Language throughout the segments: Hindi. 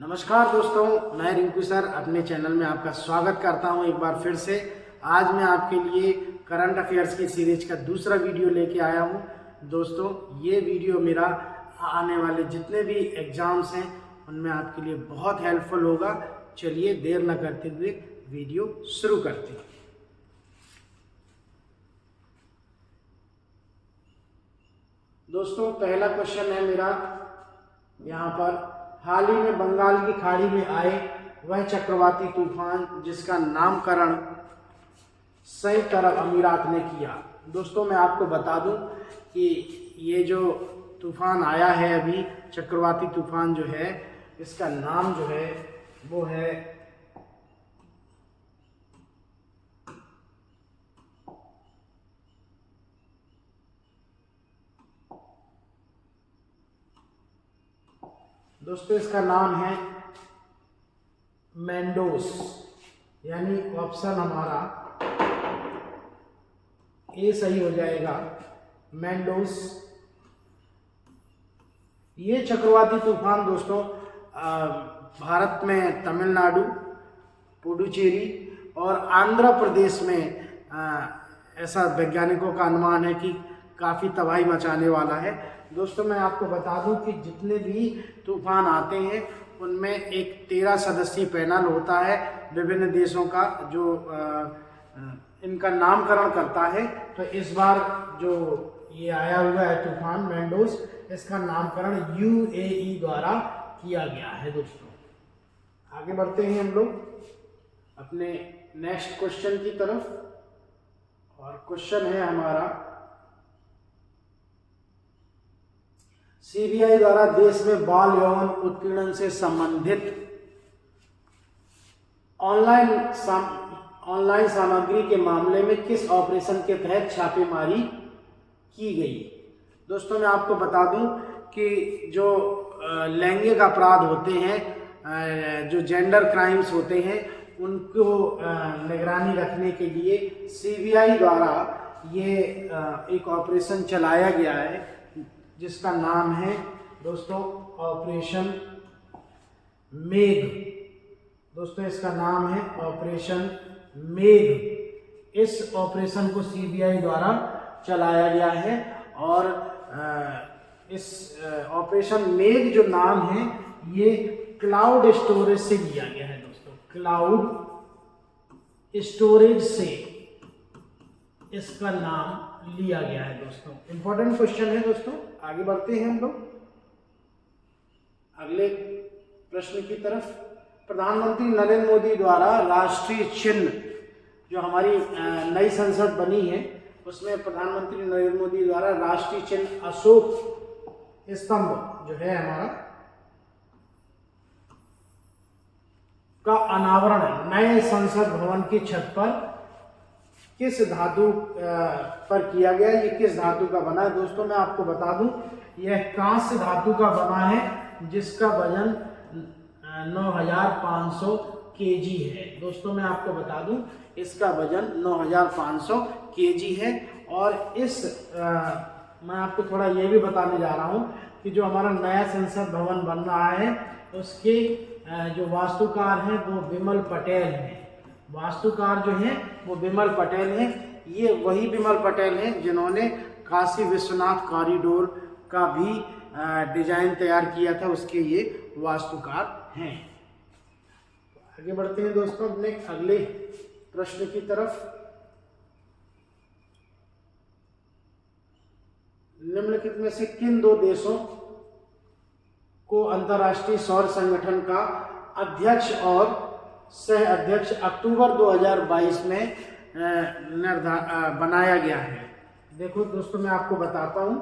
नमस्कार दोस्तों, मैं रिंकू सर अपने चैनल में आपका स्वागत करता हूं एक बार फिर से। आज मैं आपके लिए करंट अफेयर्स की सीरीज का दूसरा वीडियो लेके आया हूं। दोस्तों, ये वीडियो मेरा आने वाले जितने भी एग्जाम्स हैं उनमें आपके लिए बहुत हेल्पफुल होगा। चलिए देर न करते हुए वीडियो शुरू करते हैं। दोस्तों, पहला क्वेश्चन है मेरा यहाँ पर, हाल ही में बंगाल की खाड़ी में आए वह चक्रवाती तूफान जिसका नामकरण संयुक्त अरब अमीरात ने किया। दोस्तों, मैं आपको बता दूं कि ये जो तूफान आया है अभी, चक्रवाती तूफान जो है, इसका नाम जो है वो है दोस्तों इसका नाम है मैंडोस, यानी ऑप्शन हमारा ए सही हो जाएगा, मैंडोस। ये चक्रवाती तूफान दोस्तों भारत में तमिलनाडु, पुडुचेरी और आंध्र प्रदेश में ऐसा वैज्ञानिकों का अनुमान है कि काफ़ी तबाही मचाने वाला है। दोस्तों, मैं आपको बता दूं कि जितने भी तूफान आते हैं उनमें एक 13 सदस्यीय पैनल होता है विभिन्न देशों का, जो इनका नामकरण करता है। तो इस बार जो ये आया हुआ है तूफान मैंडोस, इसका नामकरण UAE द्वारा किया गया है। दोस्तों, आगे बढ़ते हैं हम लोग अपने नेक्स्ट क्वेश्चन की तरफ, और क्वेश्चन है हमारा, CBI द्वारा देश में बाल यौन उत्पीड़न से संबंधित ऑनलाइन सामग्री के मामले में किस ऑपरेशन के तहत छापेमारी की गई। दोस्तों, मैं आपको बता दूं कि जो लैंगिक अपराध होते हैं, जो जेंडर क्राइम्स होते हैं, उनको निगरानी रखने के लिए CBI द्वारा ये एक ऑपरेशन चलाया गया है जिसका नाम है दोस्तों ऑपरेशन मेघ। दोस्तों, इसका नाम है ऑपरेशन मेघ। इस ऑपरेशन को CBI द्वारा चलाया गया है, और इस ऑपरेशन मेघ जो नाम है ये क्लाउड स्टोरेज से लिया गया है। दोस्तों, क्लाउड स्टोरेज से इसका नाम लिया गया है। दोस्तों, इंपॉर्टेंट क्वेश्चन है। दोस्तों, आगे बढ़ते हैं हम लोग अगले प्रश्न की तरफ। प्रधानमंत्री नरेंद्र मोदी द्वारा राष्ट्रीय चिन्ह, जो हमारी नई संसद बनी है उसमें प्रधानमंत्री नरेंद्र मोदी द्वारा राष्ट्रीय चिन्ह अशोक स्तंभ जो है हमारा का अनावरण नए संसद भवन की छत पर किस धातु पर किया गया। ये किस धातु का बना है? दोस्तों, मैं आपको बता दूं, यह कांस्य धातु का बना है जिसका वजन 9500 kg है। दोस्तों, मैं आपको बता दूं, इसका वजन 9500 kg है। और मैं आपको थोड़ा ये भी बताने जा रहा हूं कि जो हमारा नया संसद भवन बन रहा है उसके जो वास्तुकार हैं वो विमल पटेल हैं। वास्तुकार जो हैं वो विमल पटेल हैं। ये वही विमल पटेल हैं जिन्होंने काशी विश्वनाथ कॉरिडोर का भी डिजाइन तैयार किया था, उसके ये वास्तुकार हैं। आगे बढ़ते हैं दोस्तों अपने अगले प्रश्न की तरफ। निम्नलिखित में से किन दो देशों को अंतर्राष्ट्रीय सौर संगठन का अध्यक्ष और सह अध्यक्ष अक्टूबर 2022 में बनाया गया है? देखो दोस्तों, मैं आपको बताता हूं,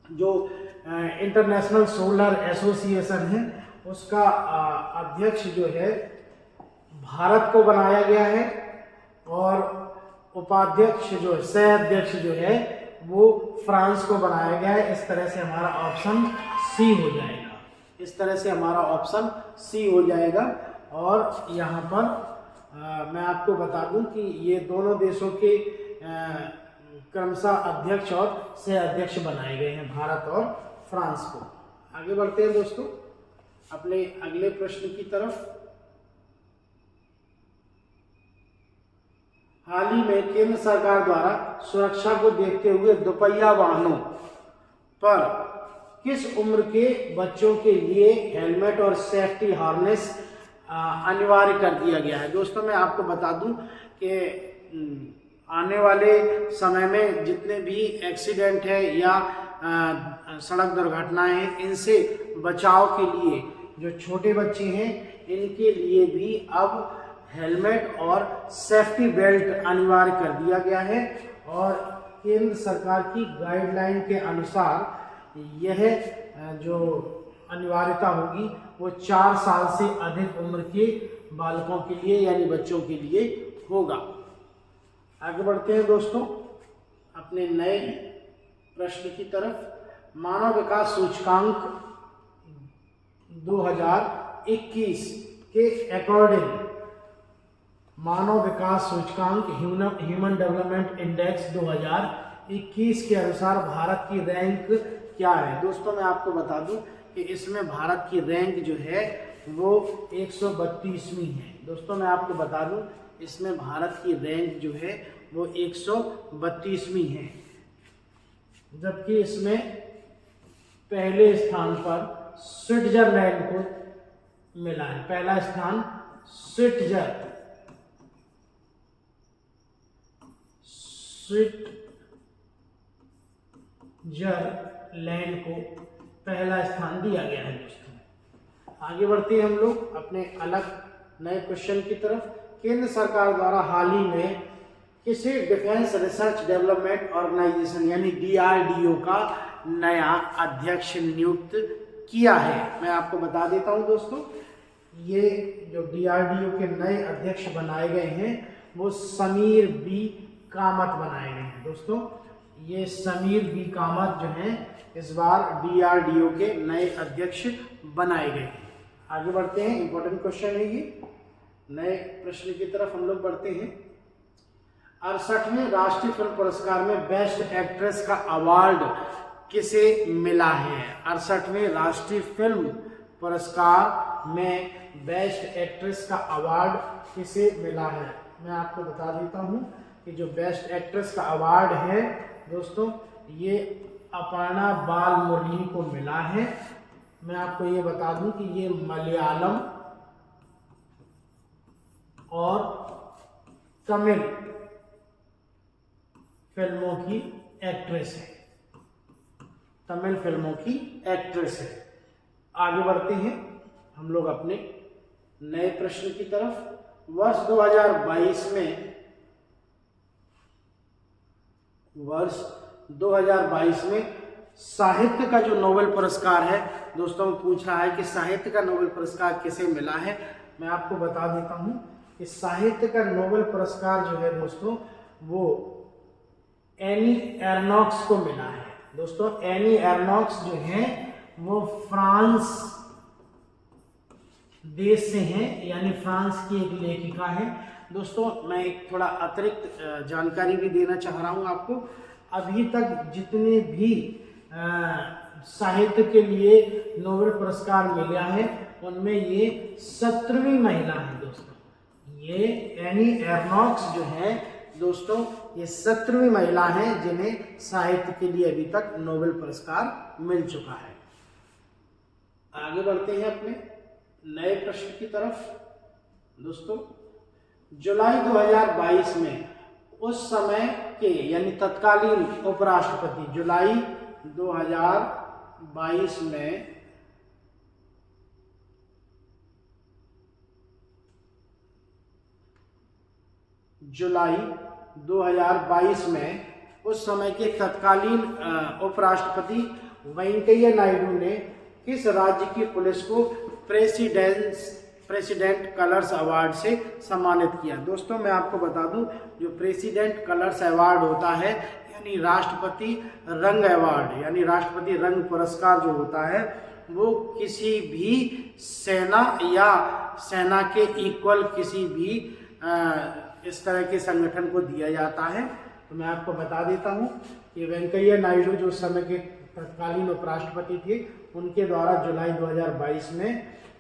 जो इंटरनेशनल सोलर एसोसिएशन है उसका अध्यक्ष जो है भारत को बनाया गया है, और उपाध्यक्ष जो सह अध्यक्ष जो है वो फ्रांस को बनाया गया है। इस तरह से हमारा ऑप्शन सी हो जाएगा। इस तरह से हमारा ऑप्शन सी हो जाएगा। और यहाँ पर मैं आपको बता दूं कि ये दोनों देशों के क्रमशः अध्यक्ष और सह अध्यक्ष बनाए गए हैं, भारत और फ्रांस को। आगे बढ़ते हैं दोस्तों अपने अगले प्रश्न की तरफ। हाल ही में केंद्र सरकार द्वारा सुरक्षा को देखते हुए दोपहिया वाहनों पर किस उम्र के बच्चों के लिए हेलमेट और सेफ्टी हार्नेस अनिवार्य कर दिया गया है। दोस्तों मैं आपको बता दूं कि आने वाले समय में जितने भी एक्सीडेंट है या सड़क दुर्घटनाएं हैं, इनसे बचाव के लिए जो छोटे बच्चे हैं इनके लिए भी अब हेलमेट और सेफ्टी बेल्ट अनिवार्य कर दिया गया है। और केंद्र सरकार की गाइडलाइन के अनुसार यह जो अनिवार्यता होगी वो 4 साल से अधिक उम्र के बालकों के लिए यानी बच्चों के लिए होगा। आगे बढ़ते हैं दोस्तों अपने नए प्रश्न की तरफ। मानव विकास सूचकांक 2021 के अकॉर्डिंग मानव विकास सूचकांक ह्यूमन डेवलपमेंट इंडेक्स 2021 के अनुसार भारत की रैंक क्या है। दोस्तों मैं आपको बता दूं कि इसमें भारत की रैंक जो है वो 132वीं है। दोस्तों मैं आपको बता दूं इसमें भारत की रैंक जो है वो 132वीं है, जबकि इसमें पहले स्थान पर स्विट्जरलैंड को मिला है। पहला स्थान स्विट्जरलैंड को पहला स्थान दिया गया है। दोस्तों आगे बढ़ते हैं हम लोग अपने अलग नए क्वेश्चन की तरफ। केंद्र सरकार द्वारा हाल ही में किसी डिफेंस रिसर्च डेवलपमेंट ऑर्गेनाइजेशन यानी DRDO का नया अध्यक्ष नियुक्त किया है। मैं आपको बता देता हूं दोस्तों, ये जो DRDO के नए अध्यक्ष बनाए गए हैं वो समीर बी कामत बनाए गए हैं। दोस्तों ये समीर बी कामत जो हैं इस बार DRDO के नए अध्यक्ष बनाए गए हैं। आगे बढ़ते हैं, इंपॉर्टेंट क्वेश्चन है ये। नए प्रश्न की तरफ हम लोग बढ़ते हैं। 68वें राष्ट्रीय फिल्म पुरस्कार में बेस्ट एक्ट्रेस का अवार्ड किसे मिला है। 68वें राष्ट्रीय फिल्म पुरस्कार में बेस्ट एक्ट्रेस का अवार्ड किसे मिला है। मैं आपको बता देता हूं कि जो बेस्ट एक्ट्रेस का अवार्ड है दोस्तों ये अपर्णा बालमुरली को मिला है। मैं आपको ये बता दूं कि ये मलयालम और तमिल फिल्मों की एक्ट्रेस है। तमिल फिल्मों की एक्ट्रेस है। आगे बढ़ते हैं हम लोग अपने नए प्रश्न की तरफ। वर्ष 2022 में साहित्य का जो नोबेल पुरस्कार है दोस्तों पूछ रहा है कि साहित्य का नोबेल पुरस्कार किसे मिला है। मैं आपको बता देता हूं कि साहित्य का नोबेल पुरस्कार जो है दोस्तों वो एनी एर्नॉक्स को मिला है। दोस्तों एनी एर्नॉक्स जो है वो फ्रांस देश से हैं, यानी फ्रांस की एक लेखिका है। दोस्तों मैं एक थोड़ा अतिरिक्त जानकारी भी देना चाह रहा हूं आपको। अभी तक जितने भी साहित्य के लिए नोबेल पुरस्कार मिला है उनमें ये 17वीं महिला है। दोस्तों ये एनी एर्नॉक्स जो है दोस्तों ये 17वीं महिला हैं जिन्हें साहित्य के लिए अभी तक नोबेल पुरस्कार मिल चुका है। आगे बढ़ते हैं अपने नए प्रश्न की तरफ। दोस्तों जुलाई 2022 में उस समय के यानी तत्कालीन उपराष्ट्रपति जुलाई 2022 में जुलाई 2022 में उस समय के तत्कालीन उपराष्ट्रपति वेंकैया नायडू ने किस राज्य की पुलिस को प्रेसिडेंट कलर्स अवार्ड से सम्मानित किया। दोस्तों मैं आपको बता दूं जो प्रेसिडेंट कलर्स अवार्ड होता है यानी राष्ट्रपति रंग अवार्ड यानी राष्ट्रपति रंग पुरस्कार जो होता है वो किसी भी सेना या सेना के इक्वल किसी भी इस तरह के संगठन को दिया जाता है। तो मैं आपको बता देता हूं कि वेंकैया नायडू जो उस समय के तत्कालीन उपराष्ट्रपति थे उनके द्वारा जुलाई 2022 में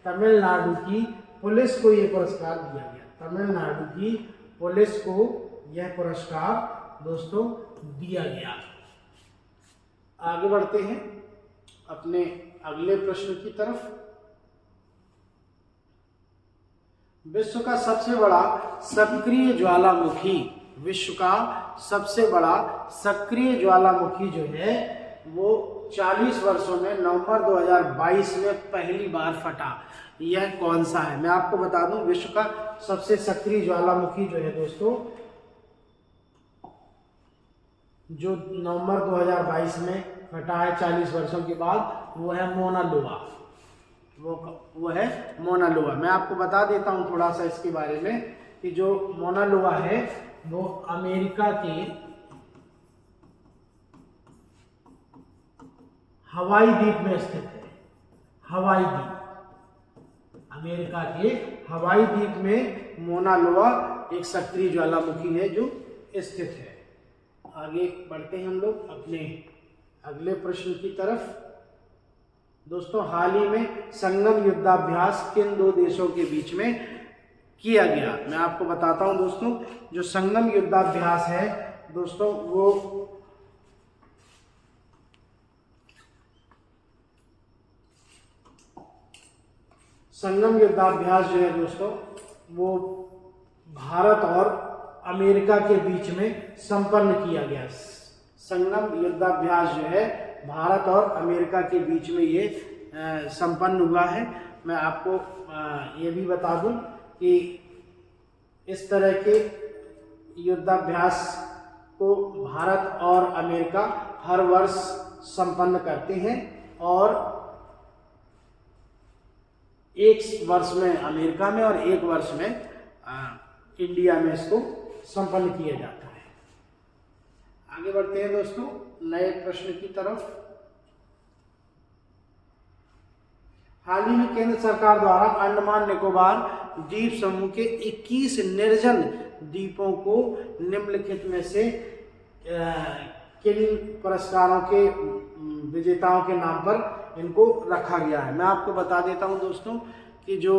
तमिलनाडु की पुलिस को ये पुरस्कार दिया गया। तमिलनाडु की पुलिस को यह पुरस्कार दोस्तों दिया गया। आगे बढ़ते हैं अपने अगले प्रश्न की तरफ। विश्व का सबसे बड़ा सक्रिय ज्वालामुखी, विश्व का सबसे बड़ा सक्रिय ज्वालामुखी जो है वो 40 वर्षों में नवंबर 2022 में पहली बार फटा। यह कौन सा है? मैं आपको बता दूं, विश्व का सबसे सक्रिय ज्वालामुखी जो है दोस्तों, जो नवंबर 2022 में फटा है 40 वर्षों के बाद, वो है मोना लोआ। वो है मोना लोआ। मैं आपको बता देता हूं थोड़ा सा इसके बारे में कि जो मोना लोआ है वो अमेरिका के हवाई द्वीप में स्थित है। हवाई द्वीप, अमेरिका के हवाई द्वीप में मोना लोआ एक सक्रिय ज्वालामुखी है जो स्थित है। आगे बढ़ते हैं हम लोग अपने अगले प्रश्न की तरफ। दोस्तों, हाल ही में संगम युद्धाभ्यास किन दो देशों के बीच में किया गया? मैं आपको बताता हूं दोस्तों, जो संगम युद्धाभ्यास है दोस्तों, वो संगम युद्धाभ्यास जो है दोस्तों, वो भारत और अमेरिका के बीच में संपन्न किया गया। संगम युद्धाभ्यास जो है भारत और अमेरिका के बीच में ये संपन्न हुआ है। मैं आपको ये भी बता दूं कि इस तरह के युद्धाभ्यास को भारत और अमेरिका हर वर्ष संपन्न करते हैं और एक वर्ष में अमेरिका में और एक वर्ष में इंडिया में इसको संपन्न किया जाता है। आगे बढ़ते हैं दोस्तों नए प्रश्न की तरफ। हाल ही में केंद्र सरकार द्वारा अंडमान निकोबार द्वीप समूह के 21 निर्जन द्वीपों को निम्नलिखित में से किन पुरस्कारों के विजेताओं के नाम पर इनको रखा गया है? मैं आपको बता देता हूं दोस्तों कि जो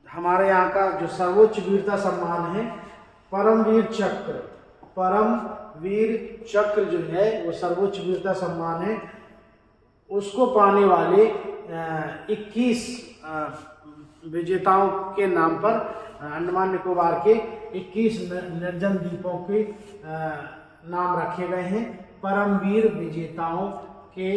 हमारे यहाँ का जो सर्वोच्च वीरता सम्मान है परमवीर चक्र, परमवीर चक्र जो है वो सर्वोच्च वीरता सम्मान है, उसको पाने वाले 21 विजेताओं के नाम पर अंडमान निकोबार के 21 निर्जन द्वीपों के नाम रखे गए हैं। परमवीर विजेताओं के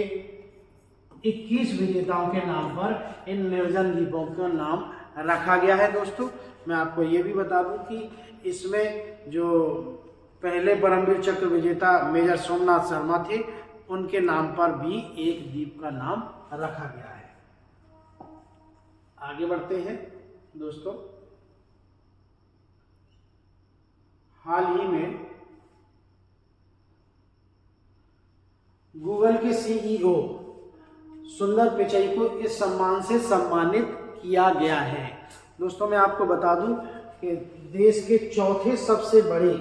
21 विजेताओं के नाम पर इन निर्जन द्वीपों का नाम रखा गया है। दोस्तों, मैं आपको ये भी बता दूं कि इसमें जो पहले परमवीर चक्र विजेता मेजर सोमनाथ शर्मा थे, उनके नाम पर भी एक द्वीप का नाम रखा गया है। आगे बढ़ते हैं दोस्तों। हाल ही में गूगल के सीईओ सुंदर पिचई को इस सम्मान से सम्मानित किया गया है। दोस्तों, मैं आपको बता दूं कि देश के चौथे सबसे बड़े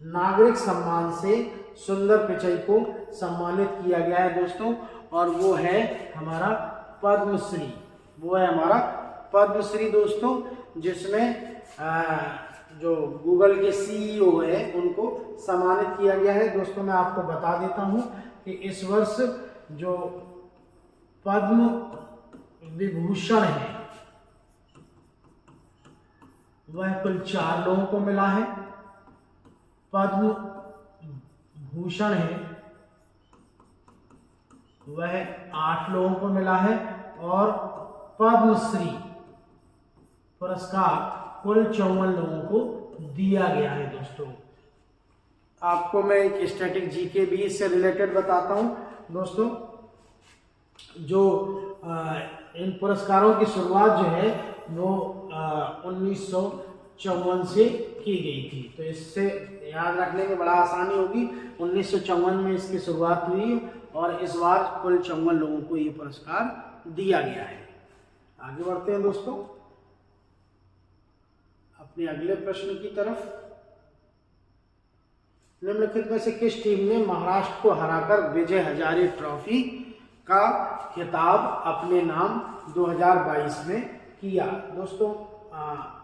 नागरिक सम्मान से सुंदर पिचई को सम्मानित किया गया है दोस्तों, और वो है हमारा पद्मश्री। वो है हमारा पद्मश्री दोस्तों, जिसमें जो गूगल के सीईओ है उनको सम्मानित किया गया है। दोस्तों, मैं आपको बता देता हूं कि इस वर्ष जो पद्म विभूषण है वह कुल 4 लोगों को मिला है। पद्म भूषण है वह 8 लोगों को मिला है और पद्मश्री पुरस्कार कुल 54 लोगों को दिया गया है। दोस्तों, आपको मैं एक स्टैटिक जीके भी इससे रिलेटेड बताता हूं। दोस्तों, जो इन पुरस्कारों की शुरुआत जो है वो 1954 से की गई थी, तो इससे याद रखने में बड़ा आसानी होगी। 1954 में इसकी शुरुआत हुई और इस बार कुल 54 लोगों को ये पुरस्कार दिया गया है। आगे बढ़ते हैं दोस्तों अपने अगले प्रश्न की तरफ। निम्नलिखित में से किस टीम ने महाराष्ट्र को हराकर विजय हजारे ट्रॉफी का खिताब अपने नाम 2022 में किया। दोस्तों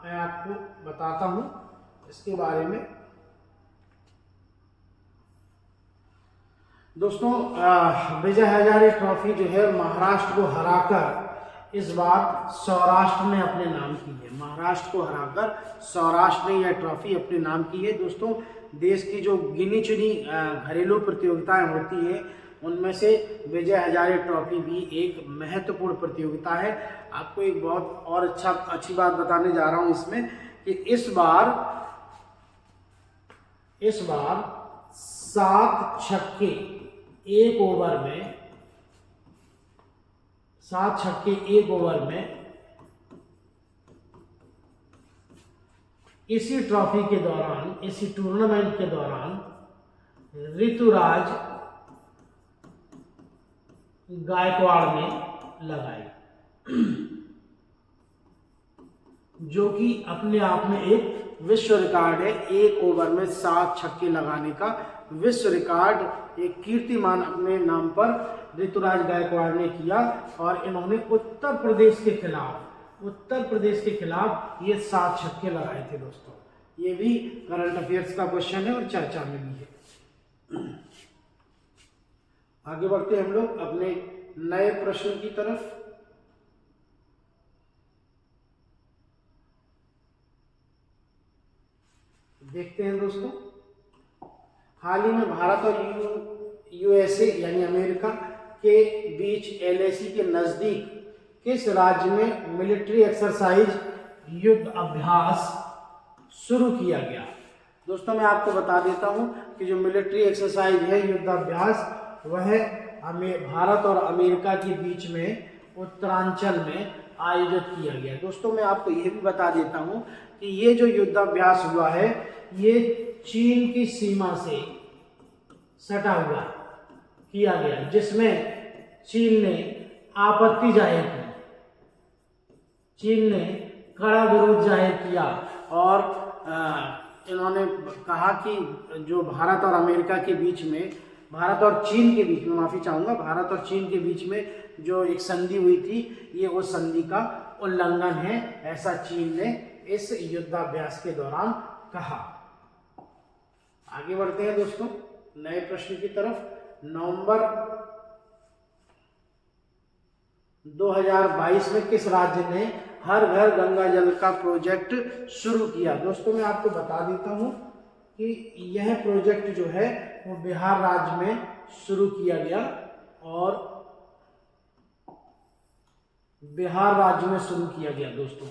मैं आपको बताता हूँ इसके बारे में। दोस्तों विजय हजारे ट्रॉफी जो है महाराष्ट्र को हराकर इस बार सौराष्ट्र ने अपने नाम की है। महाराष्ट्र को हराकर सौराष्ट्र ने यह ट्रॉफी अपने नाम की है। दोस्तों देश की जो गिनी चुनी घरेलू प्रतियोगिताएं होती हैं उनमें से विजय हजारे ट्रॉफी भी एक महत्वपूर्ण प्रतियोगिता है। आपको एक बहुत और अच्छी बात बताने जा रहा हूं इसमें कि इस बार 7 छक्के एक ओवर में इसी ट्रॉफी के दौरान, इसी टूर्नामेंट के दौरान ऋतुराज गायकवाड़ ने लगाई, जो कि अपने आप में एक विश्व रिकॉर्ड है। एक ओवर में 7 छक्के लगाने का विश्व रिकॉर्ड एक कीर्तिमान अपने नाम पर ऋतुराज गायकवाड़ ने किया और इन्होंने उत्तर प्रदेश के खिलाफ ये 7 छक्के लगाए थे। दोस्तों ये भी करंट अफेयर्स का क्वेश्चन है और चर्चा में भी है। आगे बढ़ते हैं हम लोग अपने नए प्रश्न की तरफ। देखते हैं दोस्तों, हाल ही में भारत और यूएसए यानी अमेरिका के बीच एलएसी के नजदीक किस राज्य में मिलिट्री एक्सरसाइज युद्ध अभ्यास शुरू किया गया? दोस्तों मैं आपको बता देता हूं कि जो मिलिट्री एक्सरसाइज है युद्ध अभ्यास वह भारत और अमेरिका के बीच में उत्तरांचल में आयोजित किया गया। दोस्तों मैं आपको यह भी बता देता हूं कि ये जो युद्धाभ्यास हुआ है ये चीन की सीमा से सटा हुआ किया गया, जिसमें चीन ने आपत्ति जाहिर की, चीन ने कड़ा विरोध जाहिर किया और इन्होंने कहा कि जो भारत और अमेरिका के बीच में, भारत और चीन के बीच में, माफ़ी चाहूँगा, भारत और चीन के बीच में जो एक संधि हुई थी ये उस संधि का उल्लंघन है, ऐसा चीन ने इस युद्धाभ्यास के दौरान कहा। आगे बढ़ते हैं दोस्तों नए प्रश्न की तरफ। नवंबर 2022 में किस राज्य ने हर घर गंगा जल का प्रोजेक्ट शुरू किया? दोस्तों मैं आपको बता देता हूं कि यह प्रोजेक्ट जो है वो बिहार राज्य में शुरू किया गया और बिहार राज्य में शुरू किया गया। दोस्तों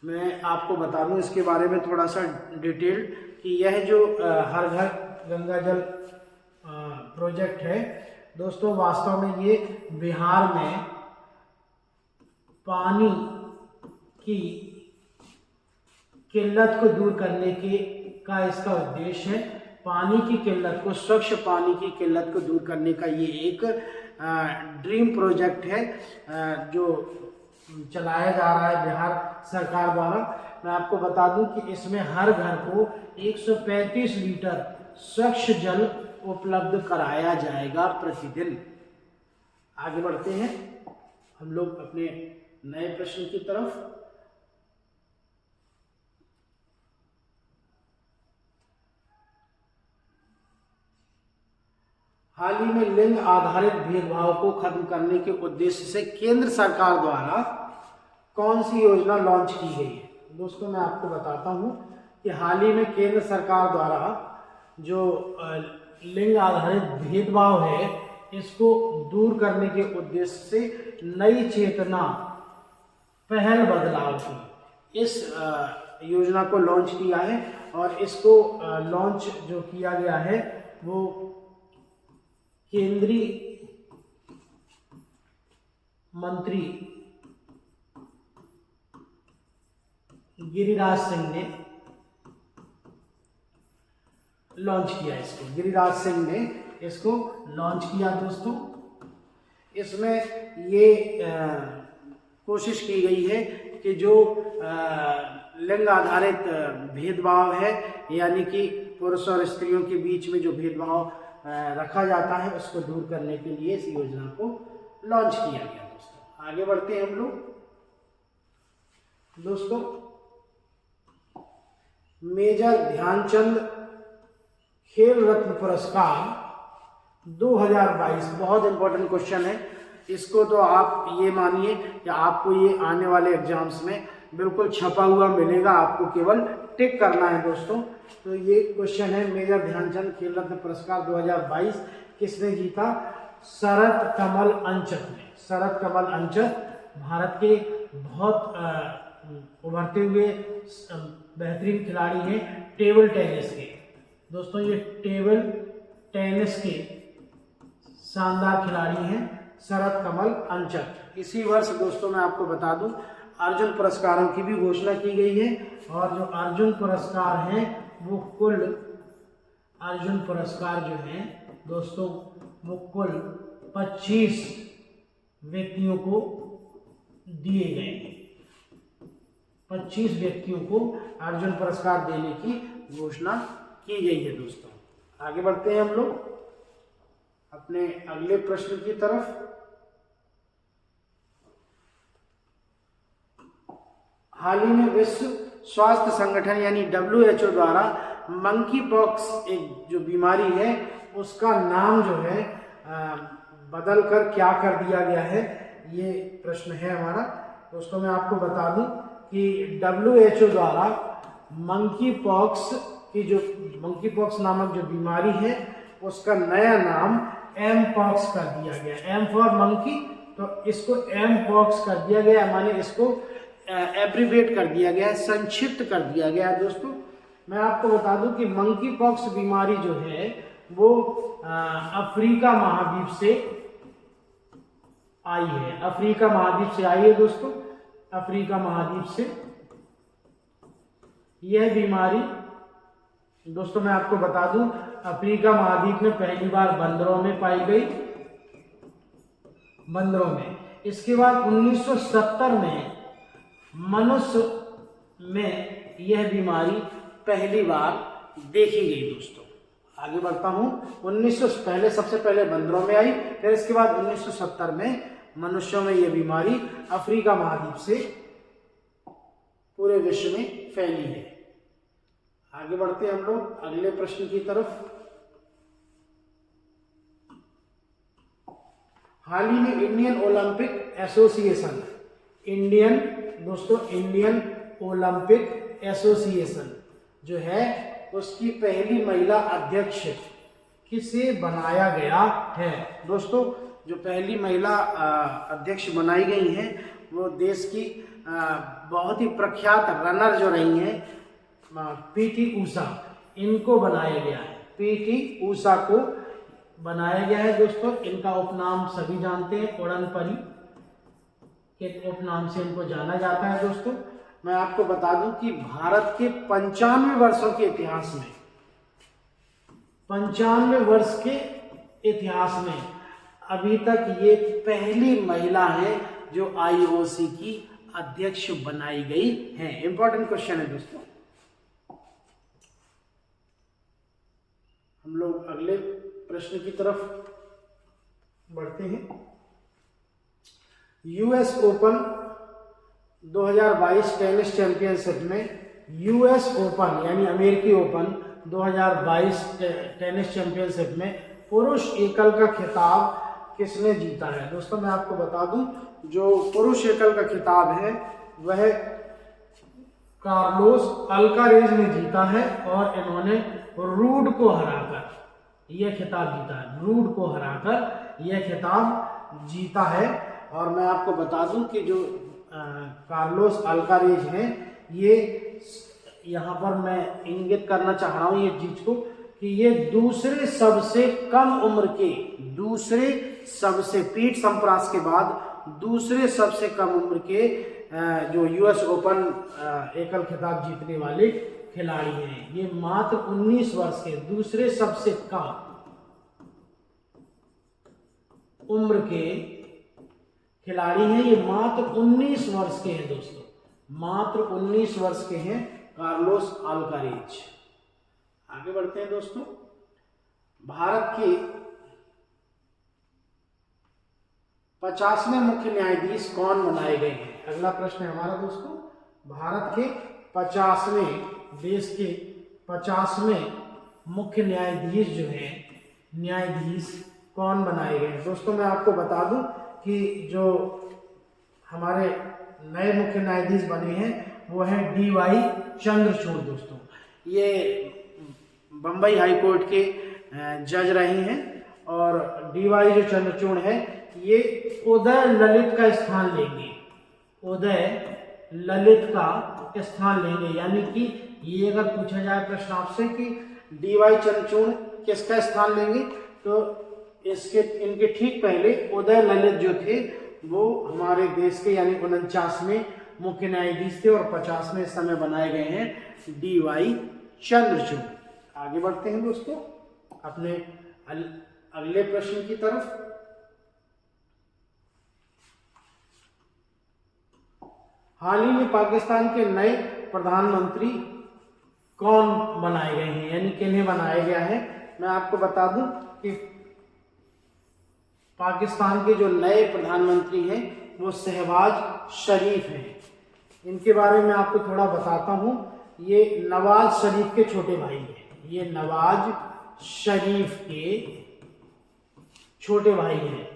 मैं आपको बता दूं इसके बारे में थोड़ा सा डिटेल कि यह जो हर घर गंगा जल प्रोजेक्ट है दोस्तों, वास्तव में ये बिहार में पानी की किल्लत को दूर करने का इसका उद्देश्य है। पानी की किल्लत को, स्वच्छ पानी की किल्लत को दूर करने का ये एक ड्रीम प्रोजेक्ट है जो चलाया जा रहा है बिहार सरकार द्वारा। मैं आपको बता दूं कि इसमें हर घर को 135 लीटर स्वच्छ जल उपलब्ध कराया जाएगा प्रतिदिन। आगे बढ़ते हैं हम लोग अपने नए प्रश्न की तरफ। हाल ही में लिंग आधारित भेदभाव को खत्म करने के उद्देश्य से केंद्र सरकार द्वारा कौन सी योजना लॉन्च की गई है? दोस्तों मैं आपको बताता हूं कि हाल ही में केंद्र सरकार द्वारा जो लिंग आधारित भेदभाव है इसको दूर करने के उद्देश्य से नई चेतना पहल बदलाव की इस योजना को लॉन्च किया है और इसको लॉन्च जो किया गया है वो केंद्रीय मंत्री गिरिराज सिंह ने लॉन्च किया। इसको गिरिराज सिंह ने इसको लॉन्च किया। दोस्तों इसमें ये कोशिश की गई है कि जो लिंग आधारित भेदभाव है यानी कि पुरुष और स्त्रियों के बीच में जो भेदभाव रखा जाता है उसको दूर करने के लिए इस योजना को लॉन्च किया गया दोस्तों। आगे बढ़ते हैं हम लोग दोस्तों। मेजर ध्यानचंद खेल रत्न पुरस्कार 2022 बहुत इंपॉर्टेंट क्वेश्चन है। इसको तो आप ये मानिए कि आपको ये आने वाले एग्जाम्स में बिल्कुल छपा हुआ मिलेगा, आपको केवल टिक करना है दोस्तों। तो ये क्वेश्चन है, मेजर ध्यानचंद खेल रत्न पुरस्कार 2022 किसने जीता? शरत कमल अंचत ने। शरत कमल अंचत भारत के बहुत उभरते हुए बेहतरीन खिलाड़ी हैं टेबल टेनिस के दोस्तों। ये टेबल टेनिस के शानदार खिलाड़ी हैं शरत कमल अंचत। इसी वर्ष दोस्तों मैं आपको बता दूं अर्जुन पुरस्कारों की भी घोषणा की गई है, और जो अर्जुन पुरस्कार हैं वो कुल अर्जुन पुरस्कार जो हैं दोस्तों वो कुल 25 व्यक्तियों को दिए गए हैं। 25 व्यक्तियों को अर्जुन पुरस्कार देने की घोषणा की गई है दोस्तों। आगे बढ़ते हैं हम लोग अपने अगले प्रश्न की तरफ। हाल ही में विश्व स्वास्थ्य संगठन यानी WHO द्वारा मंकी पॉक्स एक जो बीमारी है उसका नाम जो है बदल कर क्या कर दिया गया है, ये प्रश्न है हमारा दोस्तों। मैं आपको बता दूं कि WHO द्वारा मंकी पॉक्स की जो मंकी पॉक्स नामक जो बीमारी है उसका नया नाम एम पॉक्स कर दिया गया। एम फॉर मंकी, तो इसको एम पॉक्स कर दिया गया, माने इसको एब्रीविएट कर दिया गया है, संक्षिप्त कर दिया गया है दोस्तों। मैं आपको बता दूं कि मंकी पॉक्स बीमारी जो है वो अफ्रीका महाद्वीप से आई है। अफ्रीका महाद्वीप से आई है दोस्तों, अफ्रीका महाद्वीप से। यह बीमारी दोस्तों मैं आपको बता दूं अफ्रीका महाद्वीप में पहली बार बंदरों में पाई गई, बंदरों में। इसके बाद 1970 में मनुष्य में यह बीमारी पहली बार देखी गई दोस्तों। आगे बढ़ता हूं। पहले सबसे पहले बंदरों में आई, फिर इसके बाद 1970 में मनुष्यों में यह बीमारी अफ्रीका महाद्वीप से पूरे विश्व में फैली है। आगे बढ़ते हैं हम लोग अगले प्रश्न की तरफ। हाल ही में Indian Olympic association, Indian Olympic association जो है उसकी पहली महिला अध्यक्ष किसे बनाया गया है दोस्तों? जो पहली महिला अध्यक्ष बनाई गई हैं वो देश की बहुत ही प्रख्यात रनर जो रही हैं PT ऊषा, इनको बनाया गया है। PT ऊषा को बनाया गया है दोस्तों। इनका उपनाम सभी जानते हैं, उड़न परी के उपनाम से इनको जाना जाता है दोस्तों। मैं आपको बता दूं कि भारत के 95 वर्षों के इतिहास में 95 वर्ष के इतिहास में अभी तक ये पहली महिला है जो IOC की अध्यक्ष बनाई गई है। इंपॉर्टेंट क्वेश्चन है दोस्तों। हम लोग अगले प्रश्न की तरफ बढ़ते हैं। US ओपन 2022 टेनिस चैंपियनशिप में US ओपन यानी अमेरिकी ओपन 2022 टेनिस चैंपियनशिप में पुरुष एकल का खिताब किसने जीता है दोस्तों? मैं आपको बता दूं जो पुरुष एकल का खिताब है वह कार्लोस अल्कारेज ने जीता है, और इन्होंने रूड को हराकर यह खिताब जीता है। रूड को हराकर यह खिताब जीता है। और मैं आपको बता दूं कि जो कार्लोस अल्कारेज हैं, ये यहाँ पर मैं इंगित करना चाह रहा हूँ ये चीज को कि ये दूसरे सबसे कम उम्र के, दूसरे सबसे पीट संप्रास के बाद दूसरे सबसे कम उम्र के जो US ओपन एकल खिताब जीतने वाले खिलाड़ी हैं। ये मात्र 19 वर्ष के दूसरे सबसे कम उम्र के खिलाड़ी हैं। ये मात्र 19 वर्ष के हैं दोस्तों, मात्र 19 वर्ष के हैं कार्लोस अल्कारेज। आगे बढ़ते हैं दोस्तों। भारत के 50वें मुख्य न्यायाधीश कौन बनाए गए हैं? अगला प्रश्न है हमारा दोस्तों, भारत के 50वें, देश के 50वें मुख्य न्यायाधीश जो हैं, न्यायाधीश कौन बनाए गए हैं? दोस्तों मैं आपको बता दूं कि जो हमारे नए मुख्य न्यायाधीश बने हैं वो हैं DY चंद्रचूड़। दोस्तों ये बम्बई हाई कोर्ट के जज रहे हैं और DY जो चंद्रचूड़ है ये उदय ललित का स्थान लेंगे, उदय ललित का स्थान लेंगे। यानी कि ये अगर पूछा जाए प्रश्न आपसे कि DY चंद्रचूड़ किसका स्थान लेंगे, तो इनके ठीक पहले उदय ललित जो थे वो हमारे देश के यानी 49वें मुख्य न्यायाधीश थे और 50वें इस समय बनाए गए हैं DY चंद्रचूड़। आगे बढ़ते हैं दोस्तों अपने अगले प्रश्न की तरफ। हाल ही में पाकिस्तान के नए प्रधानमंत्री कौन बनाए गए हैं, यानी किन्हें बनाया गया है? मैं आपको बता दूं कि पाकिस्तान के जो नए प्रधानमंत्री हैं वो शहबाज शरीफ हैं। इनके बारे में आपको थोड़ा बताता हूं। ये नवाज शरीफ के छोटे भाई हैं, ये नवाज शरीफ के छोटे भाई हैं।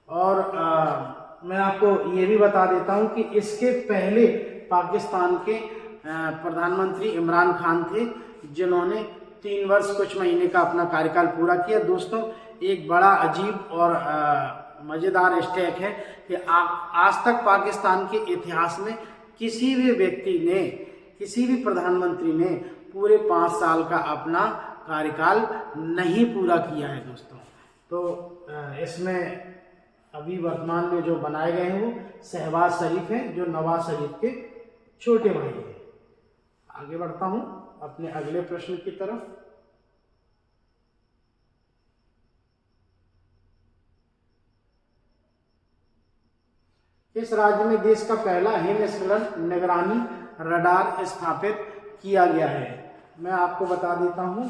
और मैं आपको ये भी बता देता हूं कि इसके पहले पाकिस्तान के प्रधानमंत्री इमरान खान थे जिन्होंने 3 वर्ष कुछ महीने का अपना कार्यकाल पूरा किया। दोस्तों एक बड़ा अजीब और मज़ेदार स्टैक है कि आज तक पाकिस्तान के इतिहास में किसी भी व्यक्ति ने, किसी भी प्रधानमंत्री ने पूरे 5 साल का अपना कार्यकाल नहीं पूरा किया है दोस्तों। तो इसमें अभी वर्तमान में जो बनाए गए हैं वो शहबाज शरीफ हैं जो नवाज शरीफ के छोटे भाई हैं। आगे बढ़ता हूं अपने अगले प्रश्न की तरफ। किस राज्य में देश का पहला हिमस्खलन निगरानी रडार स्थापित किया गया है? मैं आपको बता देता हूं।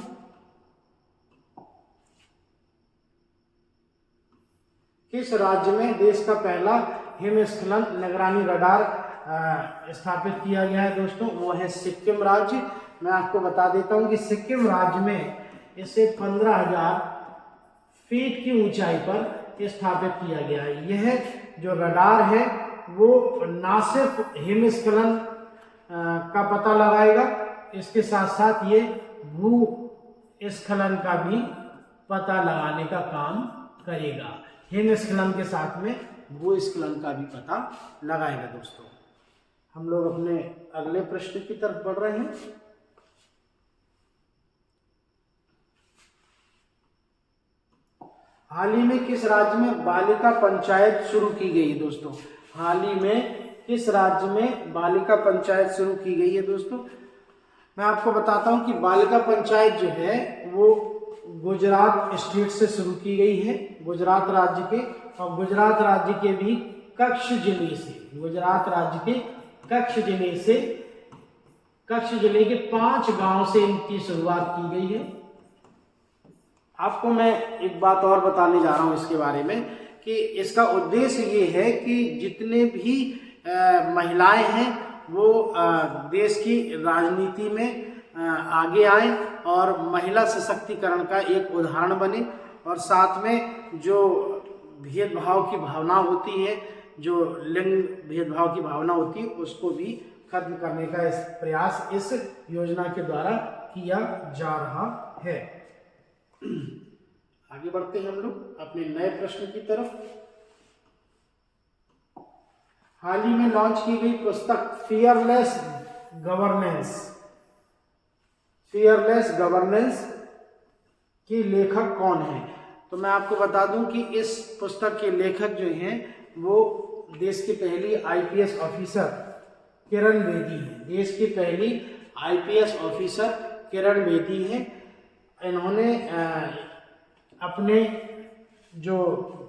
किस राज्य में देश का पहला हिमस्खलन निगरानी रडार स्थापित किया गया है दोस्तों? वो है सिक्किम राज्य। मैं आपको बता देता हूं कि सिक्किम राज्य में इसे 15,000 फीट की ऊंचाई पर स्थापित किया गया है। यह जो रडार है वो न सिर्फ हिमस्खलन का पता लगाएगा, इसके साथ साथ ये भूस्खलन का भी पता लगाने का काम करेगा। हिमस्खलन के साथ में भूस्खलन का भी पता लगाएगा। दोस्तों हम लोग अपने अगले प्रश्न की तरफ बढ़ रहे हैं। हाल ही में किस राज्य में बालिका पंचायत शुरू की गई है दोस्तों? हाल ही में किस राज्य में बालिका पंचायत शुरू की गई है दोस्तों? मैं आपको बताता हूं कि बालिका पंचायत जो है वो गुजरात स्टेट से शुरू की गई है, गुजरात राज्य के। और गुजरात राज्य के भी कच्छ जिले से, गुजरात राज्य के कच्छ जिले के 5 गांव से इनकी शुरुआत की गई है। आपको मैं एक बात और बताने जा रहा हूं इसके बारे में कि इसका उद्देश्य ये है कि जितने भी महिलाएं हैं वो देश की राजनीति में आगे आए और महिला सशक्तिकरण का एक उदाहरण बने, और साथ में जो भेदभाव की भावना होती है, जो लिंग भेदभाव की भावना होती है, उसको भी खत्म करने का प्रयास इस योजना के द्वारा किया जा रहा है। आगे बढ़ते हैं हम लोग अपने नए प्रश्न की तरफ। हाल ही में लॉन्च की गई पुस्तक फियरलेस गवर्नेंस की लेखक कौन है? तो मैं आपको बता दूं कि इस पुस्तक के लेखक जो हैं वो देश की पहली IPS ऑफिसर किरण बेदी हैं। देश की पहली IPS ऑफिसर किरण बेदी हैं। इन्होंने अपने जो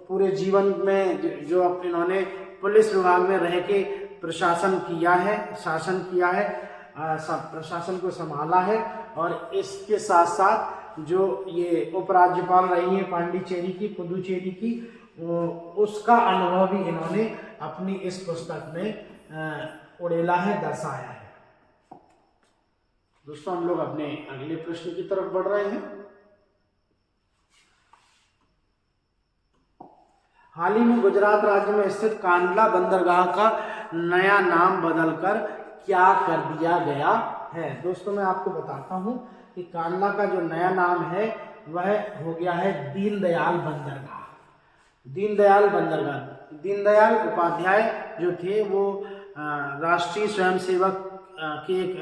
पूरे जीवन में जो इन्होंने पुलिस विभाग में रह के प्रशासन किया है, शासन किया है, प्रशासन को संभाला है, और इसके साथ साथ जो ये उपराज्यपाल रही हैं पुडुचेरी की, उसका अनुभव भी इन्होंने अपनी इस पुस्तक में उड़ेला है, दर्शाया है। दोस्तों हम लोग अपने अगले प्रश्न की तरफ बढ़ रहे हैं। हाल ही में गुजरात राज्य में स्थित कांडला बंदरगाह का नया नाम बदलकर क्या कर दिया गया है? दोस्तों मैं आपको बताता हूं कि कांडला का जो नया नाम है वह हो गया है दीनदयाल बंदरगाह। दीनदयाल बंदरगाह, दीनदयाल उपाध्याय जो थे वो राष्ट्रीय स्वयंसेवक के एक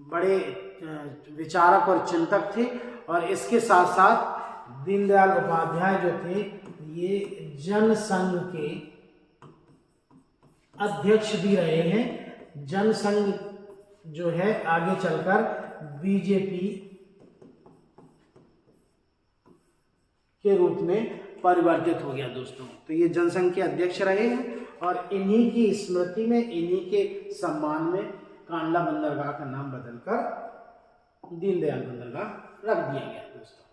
बड़े विचारक और चिंतक थे, और इसके साथ साथ दीनदयाल उपाध्याय जो थे ये जनसंघ के अध्यक्ष भी रहे हैं। जनसंघ जो है आगे चलकर बीजेपी के रूप में परिवर्तित हो गया दोस्तों। तो ये जनसंघ के अध्यक्ष रहे हैं, और इन्हीं की स्मृति में, इन्हीं के सम्मान में कांडला बंदरगाह का नाम बदलकर दीनदयाल बंदरगाह रख दिया गया। दोस्तों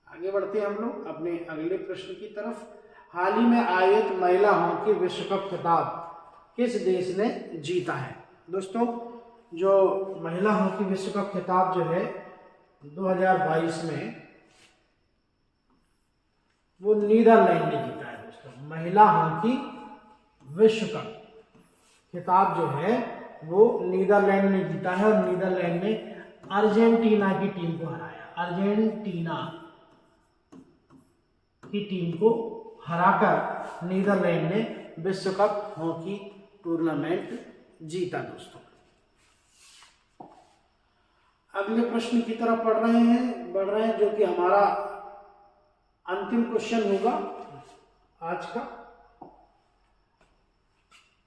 आगे बढ़ते हैं हम लोग अपने अगले प्रश्न की तरफ। हाल ही में आयोजित महिला हॉकी विश्व कप खिताब किस देश ने जीता है? दोस्तों जो महिला हॉकी विश्व कप खिताब जो है 2022 में वो नीदरलैंड ने जीता है। दोस्तों महिला हॉकी विश्व कप खिताब जो है वो नीदरलैंड ने जीता है, और नीदरलैंड ने अर्जेंटीना की टीम को हराया। अर्जेंटीना की टीम को हराकर नीदरलैंड ने विश्व कप हॉकी टूर्नामेंट जीता। दोस्तों अगले प्रश्न की तरफ बढ़ रहे हैं जो कि हमारा अंतिम क्वेश्चन होगा आज का।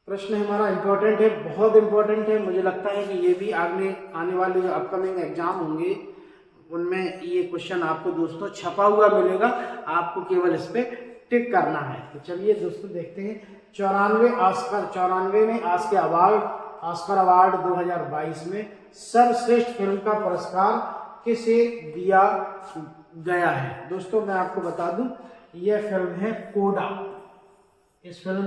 प्रश्न हमारा इम्पोर्टेंट है, बहुत इम्पोर्टेंट है। मुझे लगता है कि ये भी आने वाले जो अपकमिंग एग्जाम होंगे उनमें ये क्वेश्चन आपको दोस्तों छपा हुआ मिलेगा, आपको केवल इस पे टिक करना है। तो चलिए दोस्तों देखते हैं। 94 में ऑस्कर अवार्ड 2022 में सर्वश्रेष्ठ फिल्म का पुरस्कार किसे दिया गया है? दोस्तों मैं आपको बता दूं यह फिल्म है कोडा। इस फिल्म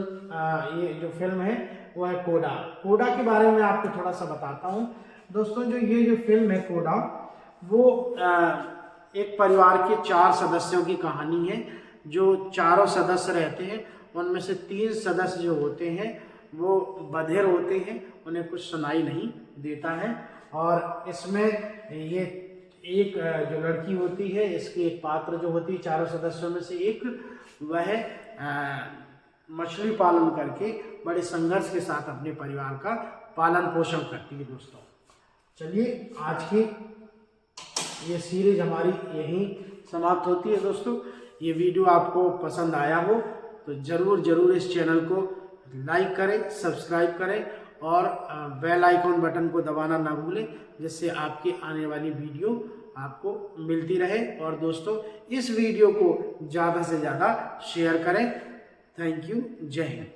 ये जो फिल्म है वो है कोडा। कोडा के बारे में आपको थोड़ा सा बताता हूँ। दोस्तों ये जो फिल्म है कोडा वो एक परिवार के 4 सदस्यों की कहानी है। जो चारों सदस्य रहते हैं उनमें से 3 सदस्य जो होते हैं वो बधिर होते हैं, उन्हें कुछ सुनाई नहीं देता है। और इसमें ये एक जो लड़की होती है, इसकी एक पात्र जो होती है चारों सदस्यों में से एक, वह मछली पालन करके बड़े संघर्ष के साथ अपने परिवार का पालन पोषण करती है। दोस्तों चलिए आज की ये सीरीज हमारी यहीं समाप्त होती है। दोस्तों ये वीडियो आपको पसंद आया हो तो ज़रूर इस चैनल को लाइक करें, सब्सक्राइब करें और बेल आइकॉन बटन को दबाना ना भूलें, जिससे आपकी आने वाली वीडियो आपको मिलती रहे। और दोस्तों इस वीडियो को ज़्यादा से ज़्यादा शेयर करें। Thank you. जय हिंद।